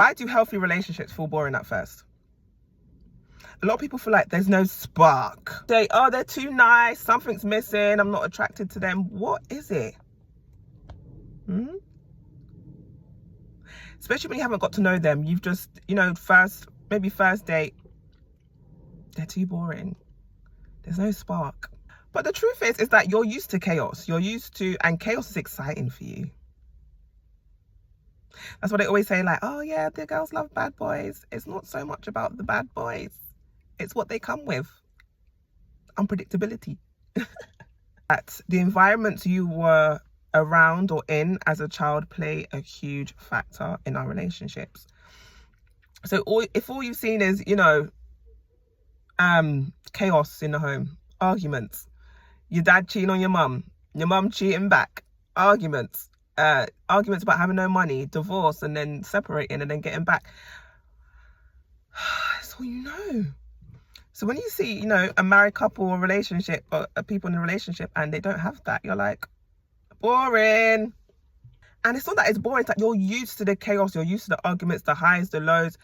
Why do healthy relationships feel boring at first? A lot of people feel like there's no spark. They're too nice, something's missing, I'm not attracted to them. What is it? Especially when you haven't got to know them. You've just, first date, they're too boring. There's no spark. But the truth is that you're used to chaos. And chaos is exciting for you. That's what they always say, like, oh yeah, the girls love bad boys. It's not so much about the bad boys. It's what they come with. Unpredictability. That the environments you were around or in as a child play a huge factor in our relationships. So if all you've seen is, chaos in the home, arguments, your dad cheating on your mum cheating back, arguments about having no money, divorce, and then separating and then getting back. That's all you know. So when you see, a married couple or relationship or people in a relationship and they don't have that, you're like, boring. And it's not that it's boring, it's like you're used to the chaos, you're used to the arguments, the highs, the lows.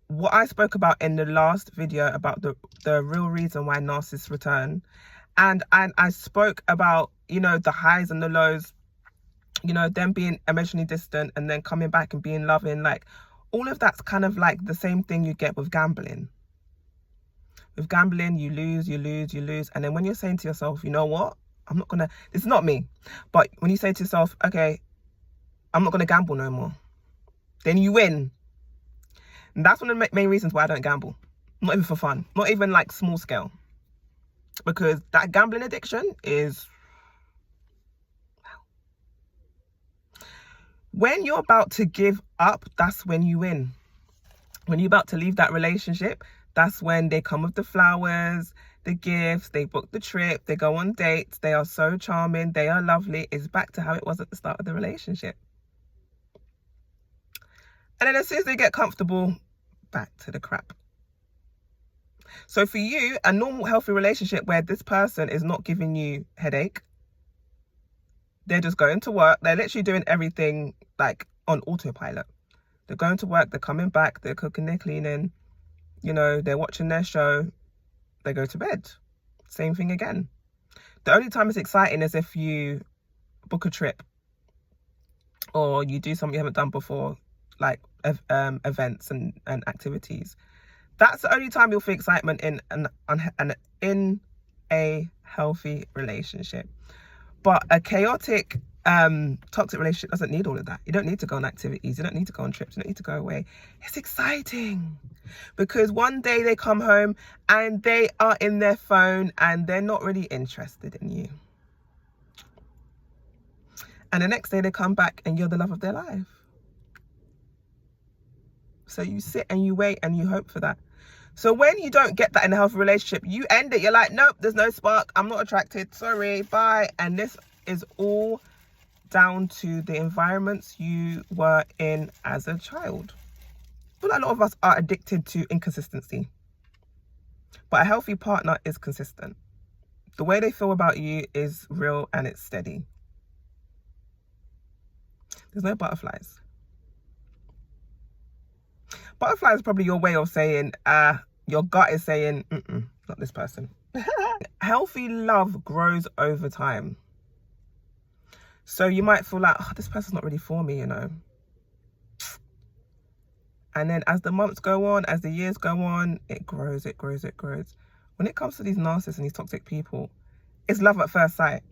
What I spoke about in the last video about the real reason why narcissists return. And I spoke about, the highs and the lows, them being emotionally distant and then coming back and being loving. Like, all of that's kind of like the same thing you get with gambling. With gambling, you lose. And then when you're saying to yourself, you know what? This is not me. But when you say to yourself, okay, I'm not going to gamble no more. Then you win. And that's one of the main reasons why I don't gamble. Not even for fun. Not even like small scale. Because that gambling addiction is... When you're about to give up, that's when you win. When you're about to leave that relationship, that's when they come with the flowers, the gifts, they book the trip, they go on dates, they are so charming, they are lovely. It's back to how it was at the start of the relationship. And then as soon as they get comfortable, back to the crap. So for you, a normal, healthy relationship where this person is not giving you headache, they're just going to work, they're literally doing everything like on autopilot. They're going to work, they're coming back, they're cooking, they're cleaning, they're watching their show, they go to bed. Same thing again. The only time it's exciting is if you book a trip or you do something you haven't done before, like events and activities. That's the only time you'll feel excitement in a healthy relationship. But a chaotic, toxic relationship doesn't need all of that. You don't need to go on activities. You don't need to go on trips. You don't need to go away. It's exciting because one day they come home and they are in their phone and they're not really interested in you. And the next day they come back and you're the love of their life. So you sit and you wait and you hope for that. So when you don't get that in a healthy relationship, you end it. You're like, nope, there's no spark. I'm not attracted. Sorry, bye. And this is all down to the environments you were in as a child. I feel like a lot of us are addicted to inconsistency. But a healthy partner is consistent. The way they feel about you is real and it's steady. There's no butterflies. Butterfly is probably your way of saying, your gut is saying, not this person. Healthy love grows over time. So you might feel like, this person's not really for me, And then as the months go on, as the years go on, it grows. When it comes to these narcissists and these toxic people, it's love at first sight.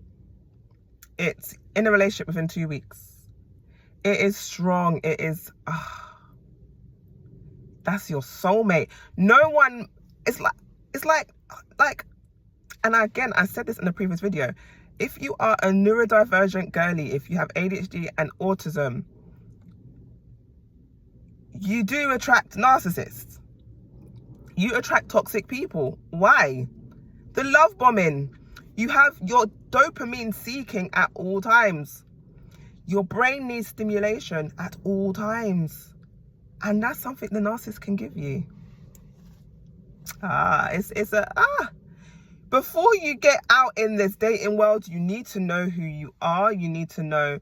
It's in a relationship within 2 weeks. It is strong. It is... That's your soulmate. No one, it's like, and again, I said this in the previous video. If you are a neurodivergent girly, if you have ADHD and autism, you do attract narcissists. You attract toxic people. Why? The love bombing. You have your dopamine seeking at all times. Your brain needs stimulation at all times. And that's something the narcissist can give you. Before you get out in this dating world, you need to know who you are. You need to know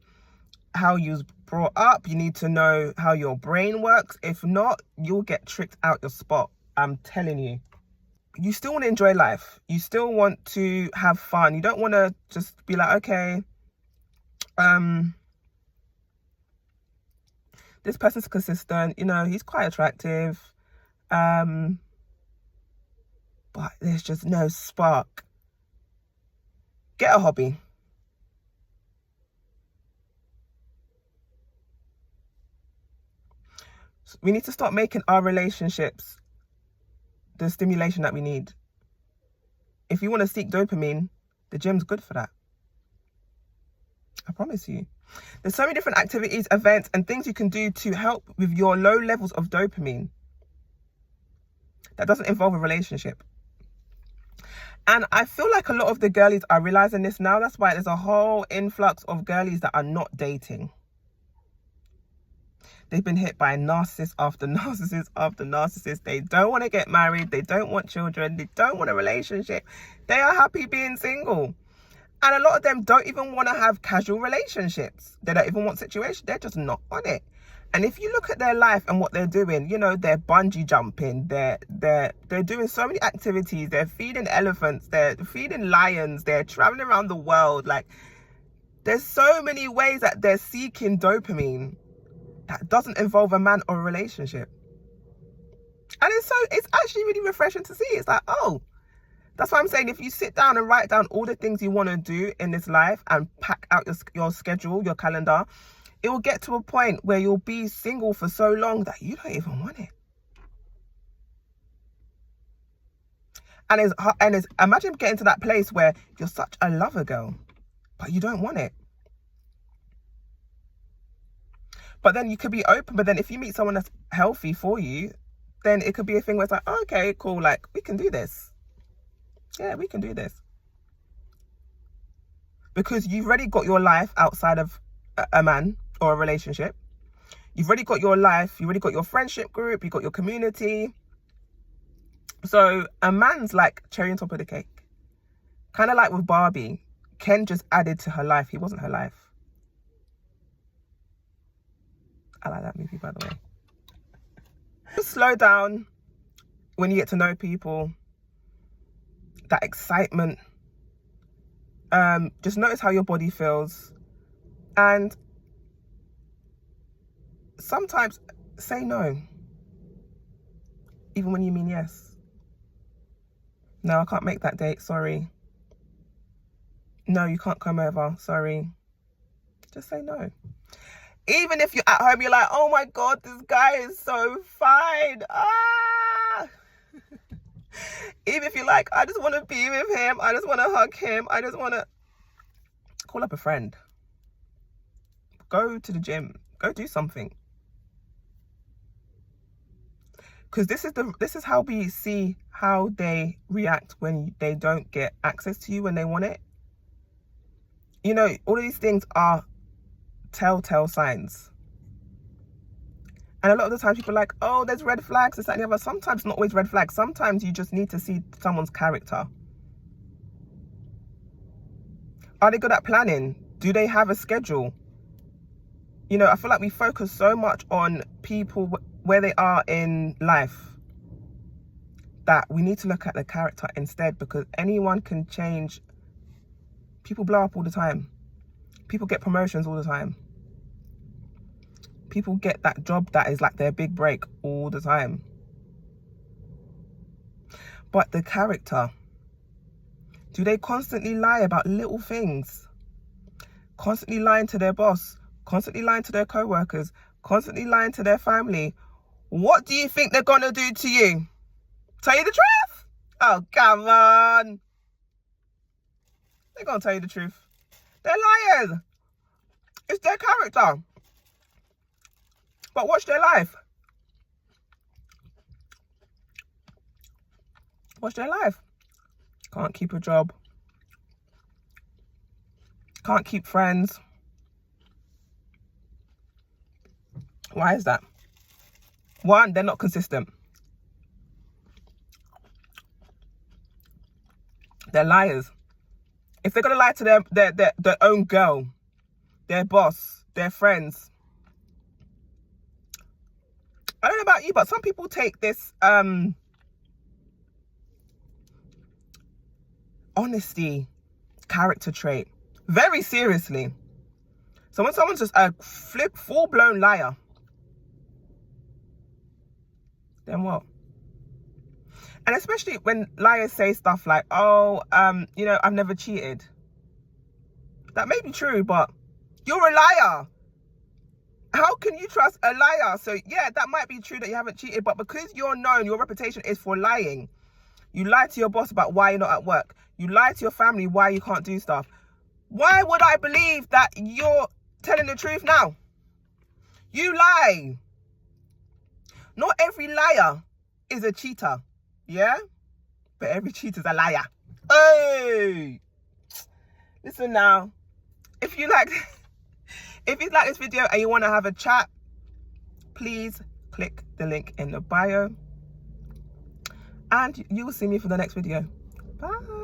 how you was brought up. You need to know how your brain works. If not, you'll get tricked out your spot. I'm telling you. You still want to enjoy life. You still want to have fun. You don't want to just be like, okay, this person's consistent, he's quite attractive, but there's just no spark. Get a hobby. We need to start making our relationships the stimulation that we need. If you want to seek dopamine, the gym's good for that. I promise you. There's so many different activities, events, and things you can do to help with your low levels of dopamine. That doesn't involve a relationship. And I feel like a lot of the girlies are realizing this now. That's why there's a whole influx of girlies that are not dating. They've been hit by narcissist after narcissist after narcissist. They don't want to get married. They don't want children. They don't want a relationship. They are happy being single. And a lot of them don't even want to have casual relationships. They don't even want situations. They're just not on it. And if you look at their life and what they're doing, they're bungee jumping. They're doing so many activities. They're feeding elephants. They're feeding lions. They're traveling around the world. Like, there's so many ways that they're seeking dopamine that doesn't involve a man or a relationship. And it's actually really refreshing to see. It's like, oh, that's why I'm saying, if you sit down and write down all the things you want to do in this life and pack out your schedule, your calendar, it will get to a point where you'll be single for so long that you don't even want it. And it's imagine getting to that place where you're such a lover girl, but you don't want it. But then you could be open. But then if you meet someone that's healthy for you, then it could be a thing where it's like, oh, okay, cool. Like, we can do this. Yeah, we can do this. Because you've already got your life outside of a man or a relationship. You've already got your life. You've already got your friendship group. You've got your community. So a man's like cherry on top of the cake. Kind of like with Barbie. Ken just added to her life. He wasn't her life. I like that movie, by the way. Just slow down when you get to know people. That excitement. Just notice how your body feels. And sometimes say no. Even when you mean yes. No, I can't make that date. Sorry. No, you can't come over. Sorry. Just say no. Even if you're at home, you're like, oh my God, this guy is so fine. Even if you're like, I just want to be with him. I just want to hug him. I just want to call up a friend. Go to the gym. Go do something. Because this is how we see how they react when they don't get access to you when they want it. All of these things are telltale signs. And a lot of the times people are like, oh, there's red flags, this, that, and the other. Sometimes not always red flags. Sometimes you just need to see someone's character. Are they good at planning? Do they have a schedule? I feel like we focus so much on people where they are in life that we need to look at the character instead, because anyone can change. People blow up all the time. People get promotions all the time. People get that job that is like their big break all the time. But the character, do they constantly lie about little things? Constantly lying to their boss, constantly lying to their co-workers, constantly lying to their family. What do you think they're going to do to you? Tell you the truth? Oh, come on. They're going to tell you the truth. They're liars. It's their character. But watch their life. Watch their life. Can't keep a job. Can't keep friends. Why is that? One, they're not consistent. They're liars. If they're going to lie to their own girl, their boss, their friends, I don't know about you, but some people take this honesty character trait very seriously. So when someone's just a full-blown liar, then what? And especially when liars say stuff like, oh, you know, I've never cheated. That may be true, but you're a liar. How can you trust a liar? So yeah, that might be true that you haven't cheated, but because you're known, your reputation is for lying. You lie to your boss about why you're not at work. You lie to your family why you can't do stuff. Why would I believe that you're telling the truth now? You lie. Not every liar is a cheater, yeah? But every cheater's a liar. Hey! Listen now. If you like this video and you want to have a chat, please click the link in the bio. And you will see me for the next video. Bye.